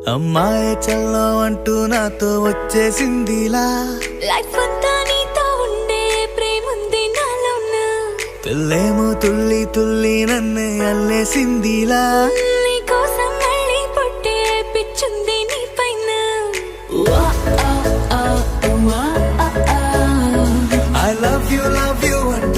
అమ్మాయి చల్లో అంటూ నాతో వచ్చేసిందిలా లైఫ్ అంతా నీతో ఉండే ప్రేముంది నాలోన పిల్లేమో తుల్లి తుల్లి నన్నే అల్లేసిందిలా నీ కోసం మళ్ళీ పుట్టే పిచ్చుంది నీ పైన I love you